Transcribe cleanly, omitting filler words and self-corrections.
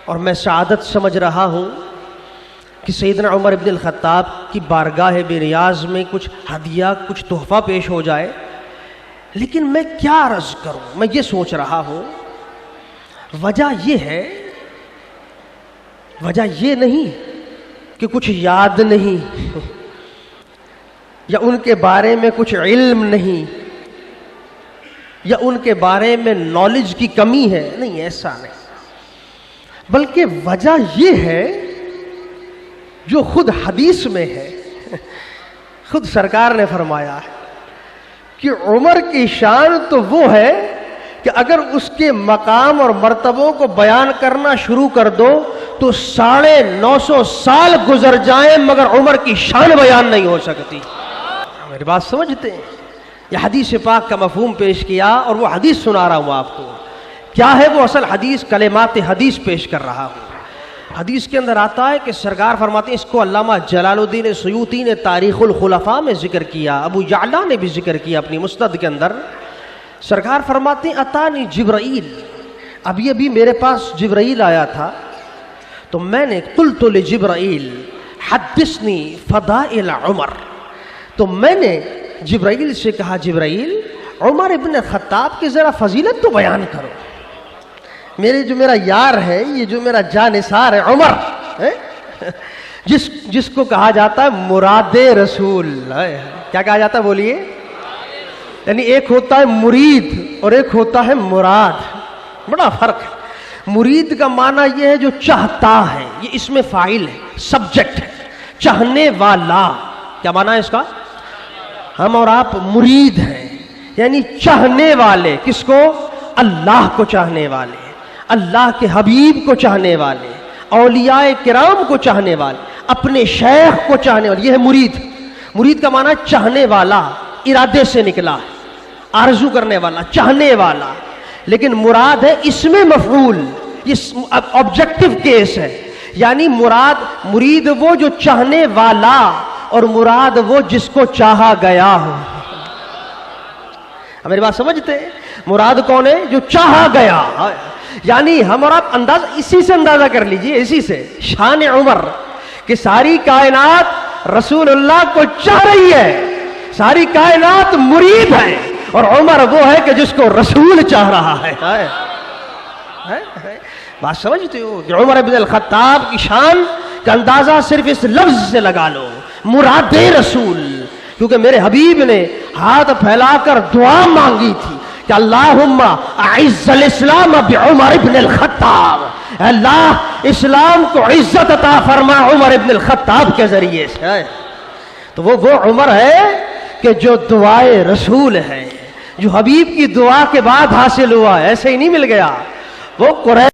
اور میں سعادت سمجھ رہا ہوں کہ سیدنا عمر ابن الخطاب کی بارگاہ بنیاز میں کچھ ہدیہ، کچھ تحفہ پیش ہو جائے، لیکن میں کیا عرض کروں؟ میں یہ سوچ رہا ہوں، وجہ یہ نہیں کہ کچھ یاد نہیں یا ان کے بارے میں کچھ علم نہیں یا ان کے بارے میں نالج کی کمی ہے، نہیں، ایسا نہیں، بلکہ وجہ یہ ہے جو خود حدیث میں ہے۔ خود سرکار نے فرمایا ہے کہ عمر کی شان تو وہ ہے کہ اگر اس کے مقام اور مرتبوں کو بیان کرنا شروع کر دو تو 950 سال گزر جائیں مگر عمر کی شان بیان نہیں ہو سکتی۔ میری بات سمجھتے ہیں؟ یہ حدیث پاک کا مفہوم پیش کیا اور وہ حدیث سنا رہا ہوں آپ کو۔ کیا ہے وہ اصل حدیث؟ کلمات حدیث پیش کر رہا ہوں۔ حدیث کے اندر آتا ہے کہ سرکار فرماتے ہیں، اس کو علامہ جلال الدین سیوطی نے تاریخ الخلفاء میں ذکر کیا، ابو یعلا نے بھی ذکر کیا اپنی مسند کے اندر۔ سرکار فرماتے ہیں، اتانی جبرائیل، ابھی میرے پاس جبرائیل آیا تھا تو میں نے قلت لجبرائیل حدثنی فضائل عمر، تو میں نے جبرائیل سے کہا، جبرائیل عمر ابن خطاب کی ذرا فضیلت تو بیان کرو۔ جو میرا یار ہے، یہ جو میرا جانثار ہے عمر، جس کو کہا جاتا ہے مراد رسول۔ کیا کہا جاتا ہے بولیے؟ یعنی ایک ہوتا ہے مرید اور ایک ہوتا ہے مراد، بڑا فرق ہے۔ مرید کا معنی یہ ہے جو چاہتا ہے، یہ اس میں فاعل ہے، سبجیکٹ ہے، چاہنے والا۔ کیا معنی ہے اس کا؟ ہم اور آپ مرید ہیں، یعنی چاہنے والے۔ کس کو؟ اللہ کو چاہنے والے، اللہ کے حبیب کو چاہنے والے، اولیاء کرام کو چاہنے والے، اپنے شیخ کو چاہنے والے، یہ ہے مرید۔ مرید کا معنی چاہنے والا، ارادے سے نکلا، آرزو کرنے والا، چاہنے والا۔ لیکن مراد ہے اس میں مفعول، یہ آبجیکٹو کیس ہے، یعنی مرید وہ جو چاہنے والا اور مراد وہ جس کو چاہا گیا ہو۔ میری بات سمجھتے ہیں؟ مراد کون ہے؟ جو چاہا گیا۔ یعنی ہم اور آپ اسی سے اندازہ کر لیجئے، اسی سے شان عمر کہ ساری کائنات رسول اللہ کو چاہ رہی ہے، ساری کائنات مرید ہے، اور عمر وہ ہے کہ جس کو رسول چاہ رہا ہے۔ بات سمجھتے ہو؟ کہ عمر بن الخطاب کی شان کا اندازہ صرف اس لفظ سے لگا لو، مراد رسول، کیونکہ میرے حبیب نے ہاتھ پھیلا کر دعا مانگی تھی کہ اللہم اعز الاسلام بعمر بن الخطاب، اللہ اسلام کو عزت عطا فرما عمر بن الخطاب کے ذریعے سے۔ تو وہ عمر ہے کہ جو دعائے رسول ہے، جو حبیب کی دعا کے بعد حاصل ہوا، ایسے ہی نہیں مل گیا۔ وہ قریش